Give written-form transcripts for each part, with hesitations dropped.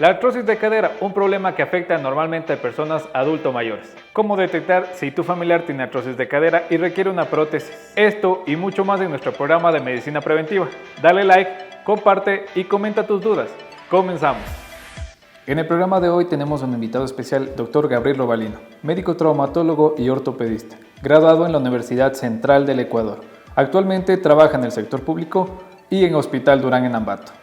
La artrosis de cadera, un problema que afecta normalmente a personas adultos mayores. ¿Cómo detectar si tu familiar tiene artrosis de cadera y requiere una prótesis? Esto y mucho más en nuestro programa de medicina preventiva. Dale like, comparte y comenta tus dudas. Comenzamos. En el programa de hoy tenemos un invitado especial, Dr. Gabriel Robalino, médico traumatólogo y ortopedista, graduado en la Universidad Central del Ecuador. Actualmente trabaja en el sector público y en Hospital Durán en Ambato.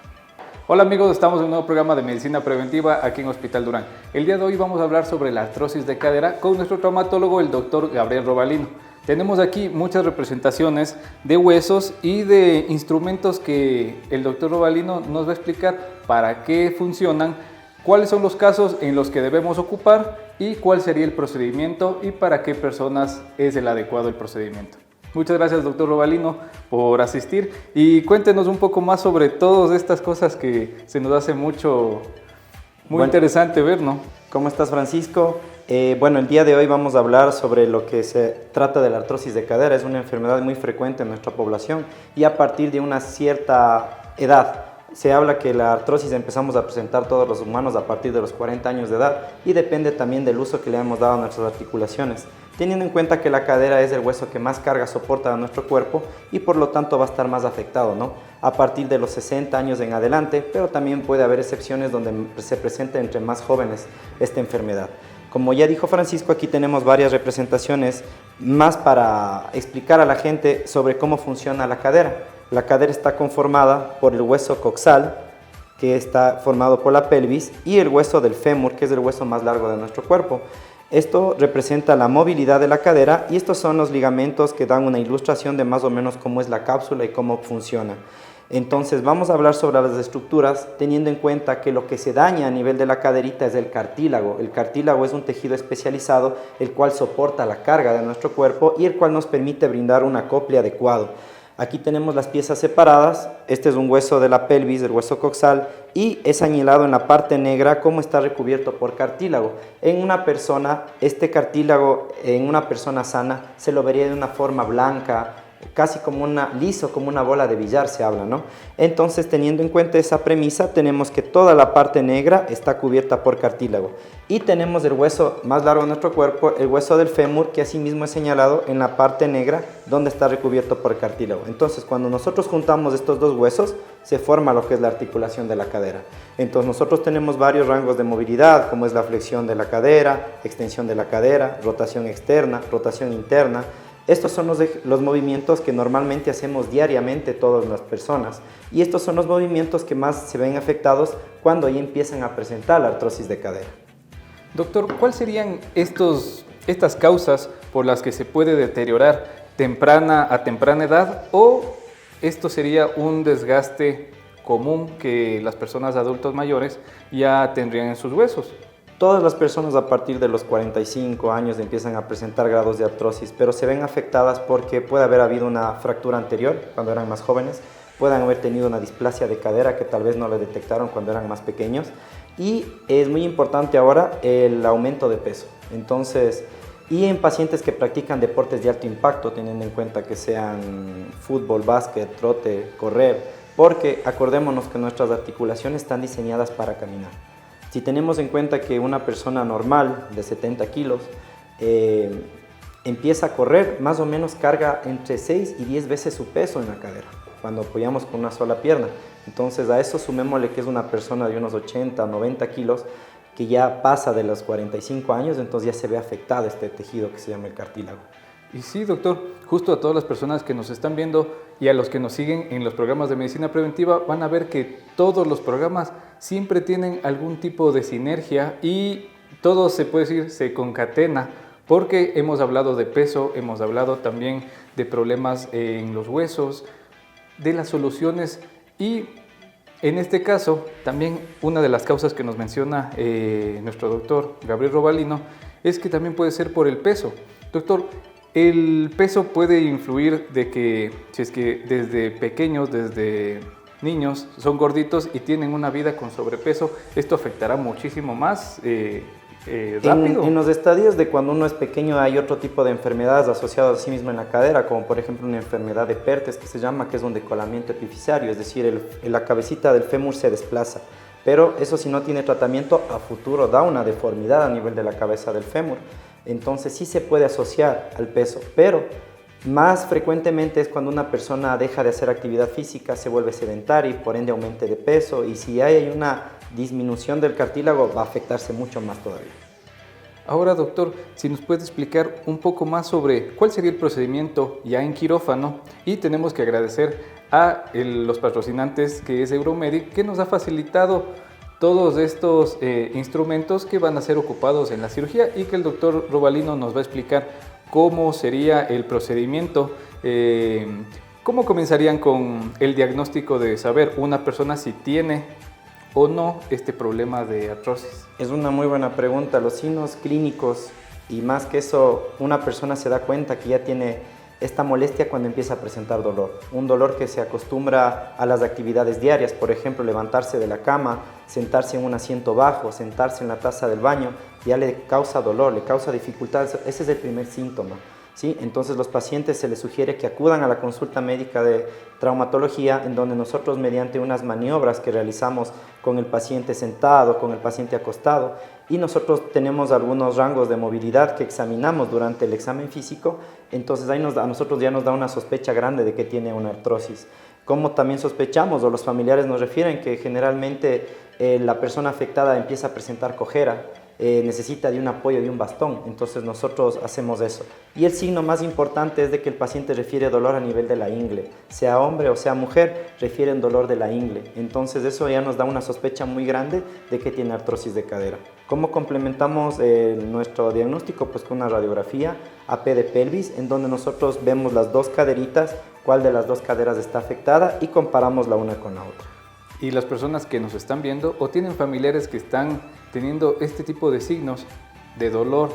Hola amigos, estamos en un nuevo programa de medicina preventiva aquí en Hospital Durán. El día de hoy vamos a hablar sobre la artrosis de cadera con nuestro traumatólogo, el Dr. Gabriel Robalino. Tenemos aquí muchas representaciones de huesos y de instrumentos que el Dr. Robalino nos va a explicar para qué funcionan, cuáles son los casos en los que debemos ocupar y cuál sería el procedimiento y para qué personas es el adecuado el procedimiento. Muchas gracias, doctor Robalino, por asistir y cuéntenos un poco más sobre todas estas cosas que se nos hace muy interesante ver, ¿no? ¿Cómo estás, Francisco? El día de hoy vamos a hablar sobre lo que se trata de la artrosis de cadera. Es una enfermedad muy frecuente en nuestra población y a partir de una cierta edad. Se habla que la artrosis empezamos a presentar todos los humanos a partir de los 40 años de edad y depende también del uso que le hemos dado a nuestras articulaciones, teniendo en cuenta que la cadera es el hueso que más carga soporta a nuestro cuerpo y por lo tanto va a estar más afectado, ¿no? A partir de los 60 años en adelante, pero también puede haber excepciones donde se presente entre más jóvenes esta enfermedad. Como ya dijo Francisco, aquí tenemos varias representaciones más para explicar a la gente sobre cómo funciona la cadera. La cadera está conformada por el hueso coxal, que está formado por la pelvis, y el hueso del fémur, que es el hueso más largo de nuestro cuerpo. Esto representa la movilidad de la cadera y estos son los ligamentos que dan una ilustración de más o menos cómo es la cápsula y cómo funciona. Entonces vamos a hablar sobre las estructuras teniendo en cuenta que lo que se daña a nivel de la caderita es el cartílago. El cartílago es un tejido especializado el cual soporta la carga de nuestro cuerpo y el cual nos permite brindar un acople adecuado. Aquí tenemos las piezas separadas. Este es un hueso de la pelvis, el hueso coxal, y es añelado en la parte negra como está recubierto por cartílago. En una persona, este cartílago en una persona sana se lo vería de una forma blanca, casi como liso, como una bola de billar se habla, ¿no? Entonces, teniendo en cuenta esa premisa, tenemos que toda la parte negra está cubierta por cartílago. Y tenemos el hueso más largo de nuestro cuerpo, el hueso del fémur, que asimismo es señalado en la parte negra, donde está recubierto por cartílago. Entonces, cuando nosotros juntamos estos dos huesos, se forma lo que es la articulación de la cadera. Entonces, nosotros tenemos varios rangos de movilidad, como es la flexión de la cadera, extensión de la cadera, rotación externa, rotación interna. Estos son los movimientos que normalmente hacemos diariamente todas las personas y estos son los movimientos que más se ven afectados cuando ya empiezan a presentar la artrosis de cadera. Doctor, ¿cuáles serían estas causas por las que se puede deteriorar a temprana edad o esto sería un desgaste común que las personas adultos mayores ya tendrían en sus huesos? Todas las personas a partir de los 45 años empiezan a presentar grados de artrosis, pero se ven afectadas porque puede haber habido una fractura anterior cuando eran más jóvenes, pueden haber tenido una displasia de cadera que tal vez no le detectaron cuando eran más pequeños y es muy importante ahora el aumento de peso. Entonces, y en pacientes que practican deportes de alto impacto, teniendo en cuenta que sean fútbol, básquet, trote, correr, porque acordémonos que nuestras articulaciones están diseñadas para caminar. Si tenemos en cuenta que una persona normal de 70 kilos empieza a correr, más o menos carga entre 6 y 10 veces su peso en la cadera, cuando apoyamos con una sola pierna. Entonces a eso sumémosle que es una persona de unos 80 o 90 kilos que ya pasa de los 45 años, entonces ya se ve afectado este tejido que se llama el cartílago. Y sí, doctor, justo a todas las personas que nos están viendo y a los que nos siguen en los programas de medicina preventiva van a ver que todos los programas siempre tienen algún tipo de sinergia y todo se puede decir se concatena porque hemos hablado de peso, hemos hablado también de problemas en los huesos, de las soluciones y en este caso también una de las causas que nos menciona nuestro doctor Gabriel Robalino es que también puede ser por el peso. Doctor, el peso puede influir de que si es que desde pequeños, desde niños son gorditos y tienen una vida con sobrepeso, esto afectará muchísimo más rápido. En los estadios de cuando uno es pequeño hay otro tipo de enfermedades asociadas a sí mismo en la cadera, como por ejemplo una enfermedad de Pertes que se llama, que es un decolamiento epifisario, es decir, la cabecita del fémur se desplaza. pero eso si no tiene tratamiento a futuro da una deformidad a nivel de la cabeza del fémur. Entonces sí se puede asociar al peso, pero más frecuentemente es cuando una persona deja de hacer actividad física, se vuelve sedentaria y por ende aumente de peso, y si hay una disminución del cartílago va a afectarse mucho más todavía. Ahora, doctor, si nos puede explicar un poco más sobre cuál sería el procedimiento ya en quirófano, y tenemos que agradecer a los patrocinantes que es Euromedic, que nos ha facilitado todos estos instrumentos que van a ser ocupados en la cirugía, y que el doctor Robalino nos va a explicar cómo sería el procedimiento. ¿Cómo comenzarían con el diagnóstico de saber una persona si tiene o no este problema de artrosis? Es una muy buena pregunta. Los signos clínicos, y más que eso, una persona se da cuenta que ya tiene esta molestia cuando empieza a presentar dolor. Un dolor que se acostumbra a las actividades diarias, por ejemplo, levantarse de la cama, sentarse en un asiento bajo, sentarse en la taza del baño, ya le causa dolor, le causa dificultad. Ese es el primer síntoma, ¿sí? Entonces los pacientes se les sugiere que acudan a la consulta médica de traumatología, en donde nosotros, mediante unas maniobras que realizamos con el paciente sentado, con el paciente acostado, y nosotros tenemos algunos rangos de movilidad que examinamos durante el examen físico, entonces ahí a nosotros ya nos da una sospecha grande de que tiene una artrosis. Como también sospechamos, o los familiares nos refieren, que generalmente la persona afectada empieza a presentar cojera, necesita de un apoyo de un bastón, entonces nosotros hacemos eso. Y el signo más importante es de que el paciente refiere dolor a nivel de la ingle, sea hombre o sea mujer, refieren dolor de la ingle, entonces eso ya nos da una sospecha muy grande de que tiene artrosis de cadera. ¿Cómo complementamos nuestro diagnóstico? Pues con una radiografía AP de pelvis, en donde nosotros vemos las dos caderitas, cuál de las dos caderas está afectada, y comparamos la una con la otra. Y las personas que nos están viendo o tienen familiares que están teniendo este tipo de signos de dolor,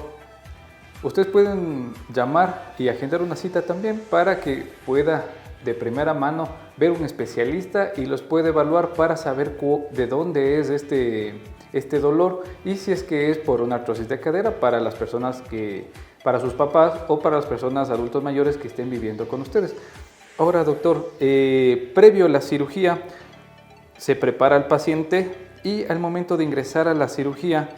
ustedes pueden llamar y agendar una cita también para que pueda de primera mano ver un especialista y los puede evaluar para saber de dónde es este dolor, y si es que es por una artrosis de cadera para las personas para sus papás o para las personas adultos mayores que estén viviendo con ustedes. Ahora, doctor, previo a la cirugía, se prepara al paciente, y al momento de ingresar a la cirugía,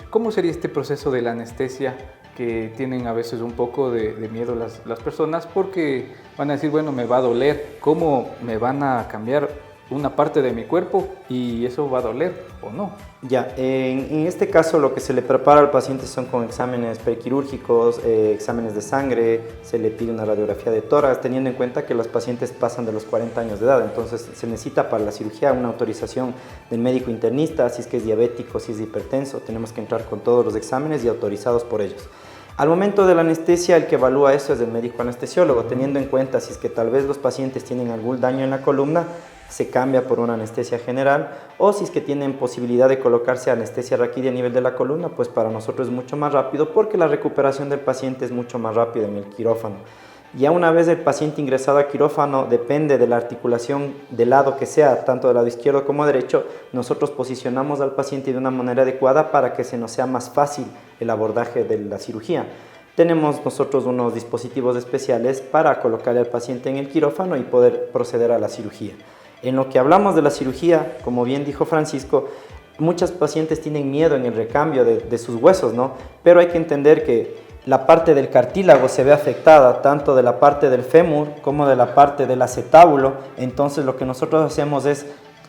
¿cómo sería este proceso de la anestesia? Que tienen a veces un poco de miedo las personas, porque van a decir, bueno, me va a doler, ¿cómo me van a cambiar una parte de mi cuerpo y eso va a doler o no? Ya, en este caso lo que se le prepara al paciente son con exámenes prequirúrgicos, exámenes de sangre, se le pide una radiografía de tórax, teniendo en cuenta que los pacientes pasan de los 40 años de edad, entonces se necesita para la cirugía una autorización del médico internista, si es que es diabético, si es hipertenso, tenemos que entrar con todos los exámenes y autorizados por ellos. Al momento de la anestesia, el que evalúa eso es el médico anestesiólogo, teniendo en cuenta si es que tal vez los pacientes tienen algún daño en la columna, se cambia por una anestesia general, o si es que tienen posibilidad de colocarse anestesia raquídea a nivel de la columna, pues para nosotros es mucho más rápido, porque la recuperación del paciente es mucho más rápida en el quirófano. Ya una vez el paciente ingresado a quirófano, depende de la articulación del lado que sea, tanto del lado izquierdo como derecho, nosotros posicionamos al paciente de una manera adecuada para que se nos sea más fácil el abordaje de la cirugía. Tenemos nosotros unos dispositivos especiales para colocarle al paciente en el quirófano y poder proceder a la cirugía. En lo que hablamos de la cirugía, como bien dijo Francisco, muchos pacientes tienen miedo en el recambio de sus huesos, ¿no? Pero hay que entender que la parte del cartílago se ve afectada, tanto de la parte del fémur como de la parte del acetábulo. Entonces lo que nosotros hacemos es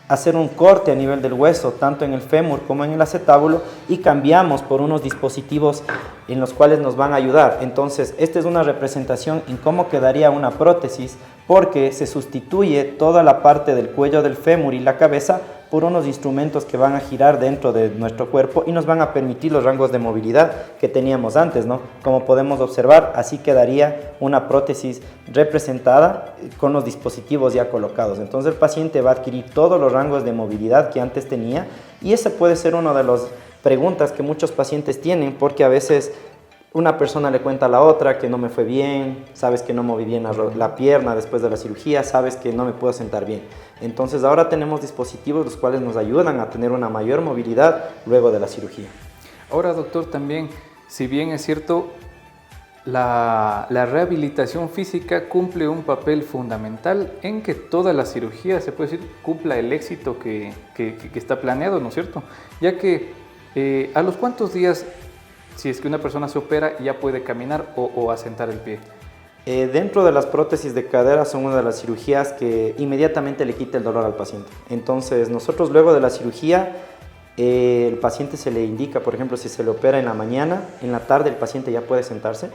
hacer un corte a nivel del hueso, tanto en el fémur como en el acetábulo, y cambiamos por unos dispositivos en los cuales nos van a ayudar. Entonces, esta es una representación en cómo quedaría una prótesis, porque se sustituye toda la parte del cuello del fémur y la cabeza por unos instrumentos que van a girar dentro de nuestro cuerpo y nos van a permitir los rangos de movilidad que teníamos antes, ¿no? Como podemos observar, así quedaría una prótesis representada con los dispositivos ya colocados. Entonces el paciente va a adquirir todos los rangos de movilidad que antes tenía, y esa puede ser una de las preguntas que muchos pacientes tienen, porque a veces una persona le cuenta a la otra que no me fue bien, sabes que no moví bien la pierna después de la cirugía, sabes que no me puedo sentar bien. Entonces ahora tenemos dispositivos los cuales nos ayudan a tener una mayor movilidad luego de la cirugía. Ahora, doctor, también, si bien es cierto, la rehabilitación física cumple un papel fundamental en que toda la cirugía, se puede decir, cumpla el éxito que está planeado, ¿no es cierto? Ya que ¿a los cuántos días, si es que una persona se opera, ya puede caminar o asentar el pie? Dentro de las prótesis de cadera son una de las cirugías que inmediatamente le quita el dolor al paciente. Entonces nosotros luego de la cirugía, el paciente se le indica, por ejemplo, si se le opera en la mañana, en la tarde el paciente ya puede sentarse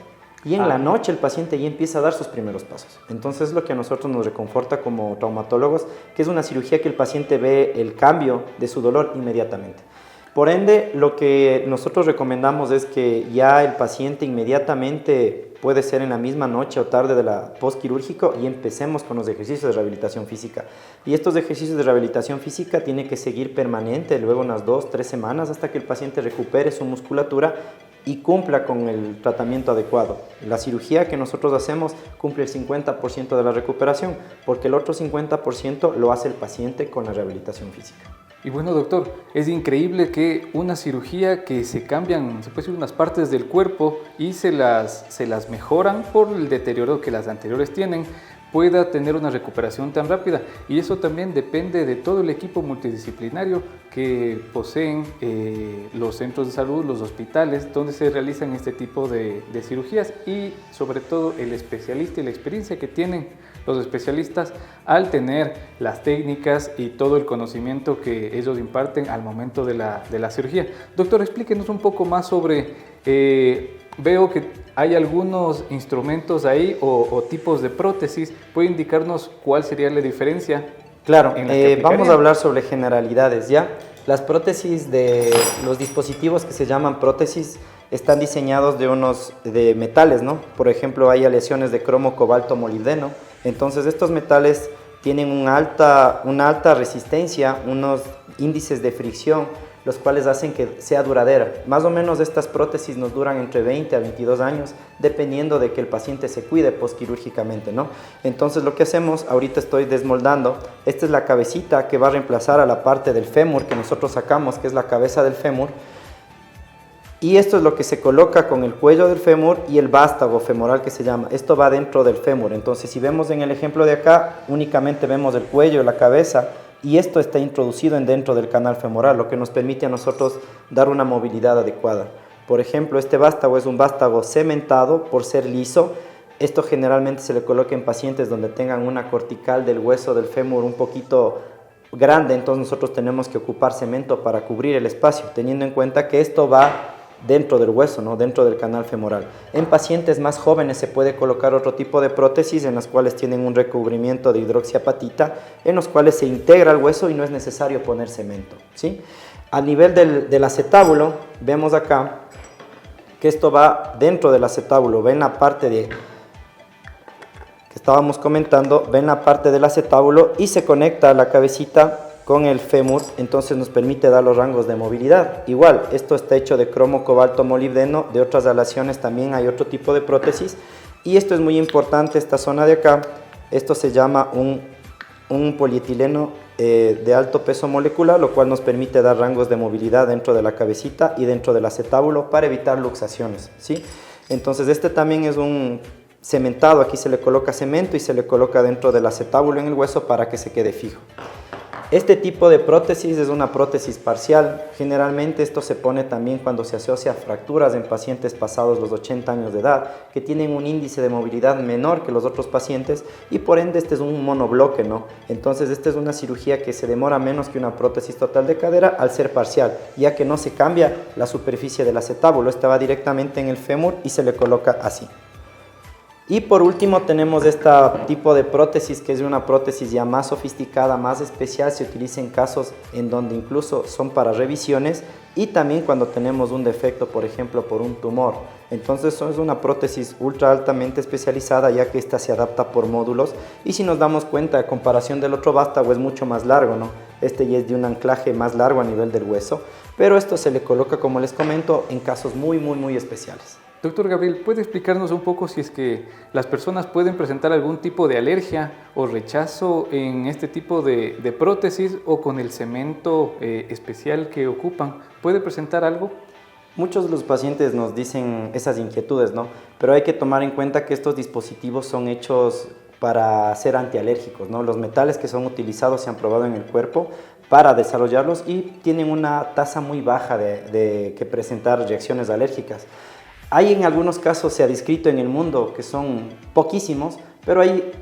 y en la noche el paciente ya empieza a dar sus primeros pasos. Entonces es lo que a nosotros nos reconforta como traumatólogos, que es una cirugía que el paciente ve el cambio de su dolor inmediatamente. Por ende, lo que nosotros recomendamos es que ya el paciente inmediatamente, puede ser en la misma noche o tarde de la postquirúrgico, y empecemos con los ejercicios de rehabilitación física. Y estos ejercicios de rehabilitación física tienen que seguir permanente, luego unas 2-3 semanas hasta que el paciente recupere su musculatura y cumpla con el tratamiento adecuado. La cirugía que nosotros hacemos cumple el 50% de la recuperación, porque el otro 50% lo hace el paciente con la rehabilitación física. Y bueno, doctor, es increíble que una cirugía que se cambian, se puede decir, unas partes del cuerpo y se las mejoran por el deterioro que las anteriores tienen, pueda tener una recuperación tan rápida. Y eso también depende de todo el equipo multidisciplinario que poseen los centros de salud, los hospitales, donde se realizan este tipo de cirugías, y sobre todo el especialista y la experiencia que tienen los especialistas al tener las técnicas y todo el conocimiento que ellos imparten al momento de la cirugía. Doctor, explíquenos un poco más sobre, veo que hay algunos instrumentos ahí o tipos de prótesis. ¿Puede indicarnos cuál sería la diferencia? Claro, vamos a hablar sobre generalidades, ¿ya? Las prótesis de los dispositivos que se llaman prótesis están diseñados de metales, ¿no? Por ejemplo, hay aleaciones de cromo, cobalto, molibdeno. Entonces, estos metales tienen una alta resistencia, unos índices de fricción, los cuales hacen que sea duradera. Más o menos estas prótesis nos duran entre 20 a 22 años, dependiendo de que el paciente se cuide postquirúrgicamente, ¿no? Entonces lo que hacemos, ahorita estoy desmoldando, esta es la cabecita que va a reemplazar a la parte del fémur que nosotros sacamos, que es la cabeza del fémur. Y esto es lo que se coloca con el cuello del fémur y el vástago femoral que se llama. Esto va dentro del fémur. Entonces, si vemos en el ejemplo de acá, únicamente vemos el cuello y la cabeza, y esto está introducido dentro del canal femoral, lo que nos permite a nosotros dar una movilidad adecuada. Por ejemplo, este vástago es un vástago cementado por ser liso. Esto generalmente se le coloca en pacientes donde tengan una cortical del hueso del fémur un poquito grande, entonces nosotros tenemos que ocupar cemento para cubrir el espacio, teniendo en cuenta que esto va dentro del hueso, ¿no? Dentro del canal femoral. En pacientes más jóvenes se puede colocar otro tipo de prótesis en las cuales tienen un recubrimiento de hidroxiapatita, en los cuales se integra el hueso y no es necesario poner cemento, ¿sí? A nivel del acetábulo, vemos acá que esto va dentro del acetábulo, ven la parte que estábamos comentando, ven la parte del acetábulo y se conecta a la cabecita con el fémur, entonces nos permite dar los rangos de movilidad. Igual, esto está hecho de cromo, cobalto, molibdeno, de otras aleaciones también hay otro tipo de prótesis, y esto es muy importante, esta zona de acá, esto se llama un polietileno de alto peso molecular, lo cual nos permite dar rangos de movilidad dentro de la cabecita y dentro del acetábulo para evitar luxaciones, ¿sí? Entonces este también es un cementado, aquí se le coloca cemento y se le coloca dentro del acetábulo en el hueso para que se quede fijo. Este tipo de prótesis es una prótesis parcial. Generalmente esto se pone también cuando se asocia a fracturas en pacientes pasados los 80 años de edad, que tienen un índice de movilidad menor que los otros pacientes, y por ende este es un monobloque, ¿no? Entonces esta es una cirugía que se demora menos que una prótesis total de cadera al ser parcial, ya que no se cambia la superficie del acetábulo, esta va directamente en el fémur y se le coloca así. Y por último tenemos este tipo de prótesis, que es una prótesis ya más sofisticada, más especial, se utiliza en casos en donde incluso son para revisiones y también cuando tenemos un defecto, por ejemplo, por un tumor. Entonces es una prótesis ultra altamente especializada, ya que esta se adapta por módulos, y si nos damos cuenta, a comparación del otro vástago es mucho más largo, ¿no? Este ya es de un anclaje más largo a nivel del hueso, pero esto se le coloca, como les comento, en casos muy especiales. Doctor Gabriel, ¿puede explicarnos un poco si es que las personas pueden presentar algún tipo de alergia o rechazo en este tipo de prótesis o con el cemento especial que ocupan? ¿Puede presentar algo? Muchos de los pacientes nos dicen esas inquietudes, ¿no? Pero hay que tomar en cuenta que estos dispositivos son hechos para ser antialérgicos, ¿no? Los metales que son utilizados se han probado en el cuerpo para desarrollarlos y tienen una tasa muy baja de que presentar reacciones alérgicas. Hay en algunos casos, se ha descrito en el mundo, que son poquísimos, pero hay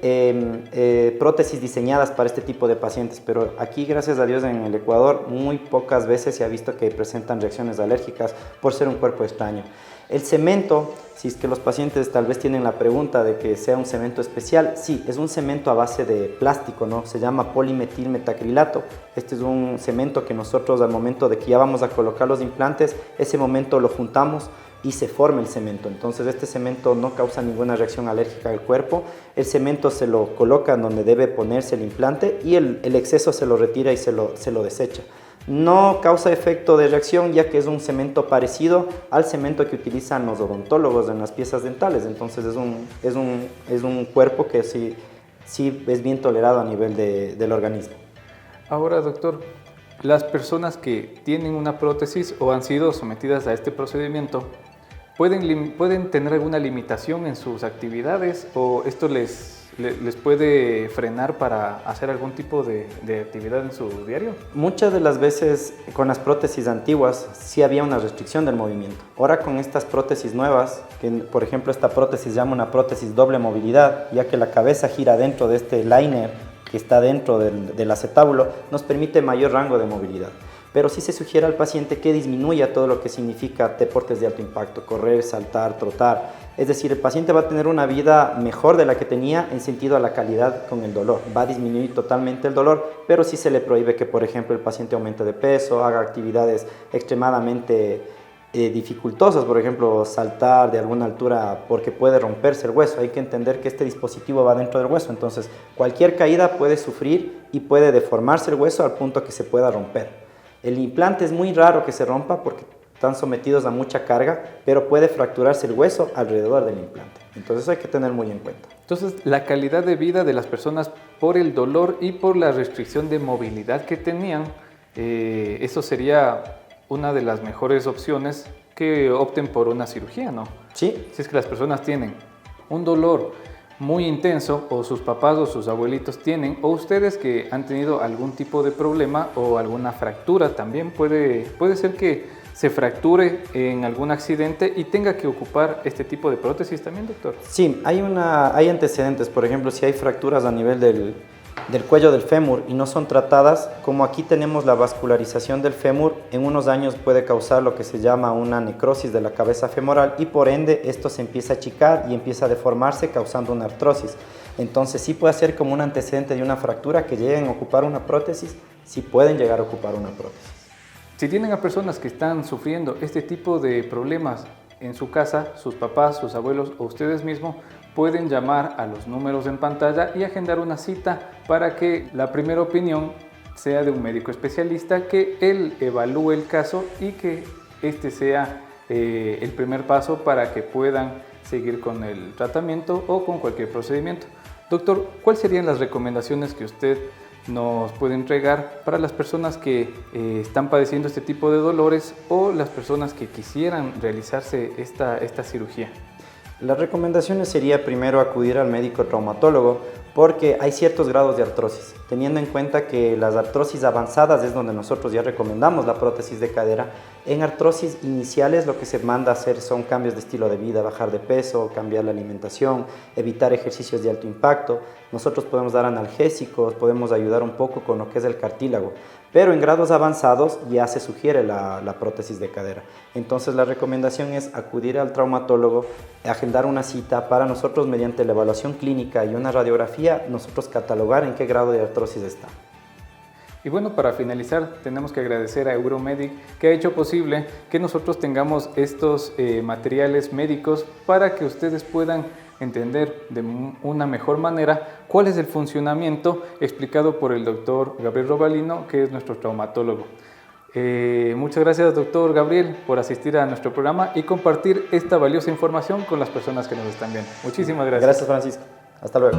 prótesis diseñadas para este tipo de pacientes. Pero aquí, gracias a Dios, en el Ecuador, muy pocas veces se ha visto que presentan reacciones alérgicas por ser un cuerpo extraño. El cemento, si es que los pacientes tal vez tienen la pregunta de que sea un cemento especial, sí, es un cemento a base de plástico, ¿no? Se llama polimetilmetacrilato. Este es un cemento que nosotros, al momento de que ya vamos a colocar los implantes, ese momento lo juntamos y se forma el cemento. Entonces este cemento no causa ninguna reacción alérgica al cuerpo. El cemento se lo coloca en donde debe ponerse el implante y el exceso se lo retira y se lo desecha. No causa efecto de reacción, ya que es un cemento parecido al cemento que utilizan los odontólogos en las piezas dentales. Entonces es un cuerpo que sí es bien tolerado a nivel del organismo. Ahora, doctor, las personas que tienen una prótesis o han sido sometidas a este procedimiento, ¿pueden tener alguna limitación en sus actividades o esto les puede frenar para hacer algún tipo de actividad en su diario? Muchas de las veces con las prótesis antiguas sí había una restricción del movimiento. Ahora con estas prótesis nuevas, que por ejemplo esta prótesis se llama una prótesis doble movilidad, ya que la cabeza gira dentro de este liner que está dentro del acetábulo, nos permite mayor rango de movilidad. Pero sí se sugiere al paciente que disminuya todo lo que significa deportes de alto impacto, correr, saltar, trotar. Es decir, el paciente va a tener una vida mejor de la que tenía en sentido a la calidad con el dolor. Va a disminuir totalmente el dolor, pero sí se le prohíbe que, por ejemplo, el paciente aumente de peso, haga actividades extremadamente dificultosas, por ejemplo, saltar de alguna altura porque puede romperse el hueso. Hay que entender que este dispositivo va dentro del hueso, entonces cualquier caída puede sufrir y puede deformarse el hueso al punto que se pueda romper. El implante es muy raro que se rompa porque están sometidos a mucha carga, pero puede fracturarse el hueso alrededor del implante. Entonces hay que tener muy en cuenta. Entonces, la calidad de vida de las personas por el dolor y por la restricción de movilidad que tenían, eso sería una de las mejores opciones que opten por una cirugía, ¿no? Sí. Si es que las personas tienen un dolor muy intenso, o sus papás o sus abuelitos tienen, o ustedes que han tenido algún tipo de problema o alguna fractura también, puede ser que se fracture en algún accidente y tenga que ocupar este tipo de prótesis también, doctor. Sí, hay antecedentes. Por ejemplo, si hay fracturas a nivel del cuello del fémur y no son tratadas, como aquí tenemos la vascularización del fémur, en unos años puede causar lo que se llama una necrosis de la cabeza femoral y por ende esto se empieza a achicar y empieza a deformarse causando una artrosis. Entonces sí puede ser como un antecedente de una fractura que lleguen a ocupar una prótesis, sí pueden llegar a ocupar una prótesis. Si tienen a personas que están sufriendo este tipo de problemas en su casa, sus papás, sus abuelos o ustedes mismos, pueden llamar a los números en pantalla y agendar una cita para que la primera opinión sea de un médico especialista, que él evalúe el caso y que este sea el primer paso para que puedan seguir con el tratamiento o con cualquier procedimiento. Doctor, ¿cuáles serían las recomendaciones que usted nos puede entregar para las personas que están padeciendo este tipo de dolores o las personas que quisieran realizarse esta cirugía? Las recomendaciones sería primero acudir al médico traumatólogo porque hay ciertos grados de artrosis, teniendo en cuenta que las artrosis avanzadas es donde nosotros ya recomendamos la prótesis de cadera. En artrosis iniciales lo que se manda a hacer son cambios de estilo de vida, bajar de peso, cambiar la alimentación, evitar ejercicios de alto impacto. Nosotros podemos dar analgésicos, podemos ayudar un poco con lo que es el cartílago, pero en grados avanzados ya se sugiere la prótesis de cadera. Entonces la recomendación es acudir al traumatólogo, agendar una cita para nosotros mediante la evaluación clínica y una radiografía, nosotros catalogar en qué grado de artrosis está. Y bueno, para finalizar, tenemos que agradecer a Euromedic que ha hecho posible que nosotros tengamos estos materiales médicos para que ustedes puedan entender de una mejor manera cuál es el funcionamiento explicado por el doctor Gabriel Robalino, que es nuestro traumatólogo. Muchas gracias, doctor Gabriel, por asistir a nuestro programa y compartir esta valiosa información con las personas que nos están viendo. Muchísimas gracias. Gracias, Francisco. Hasta luego.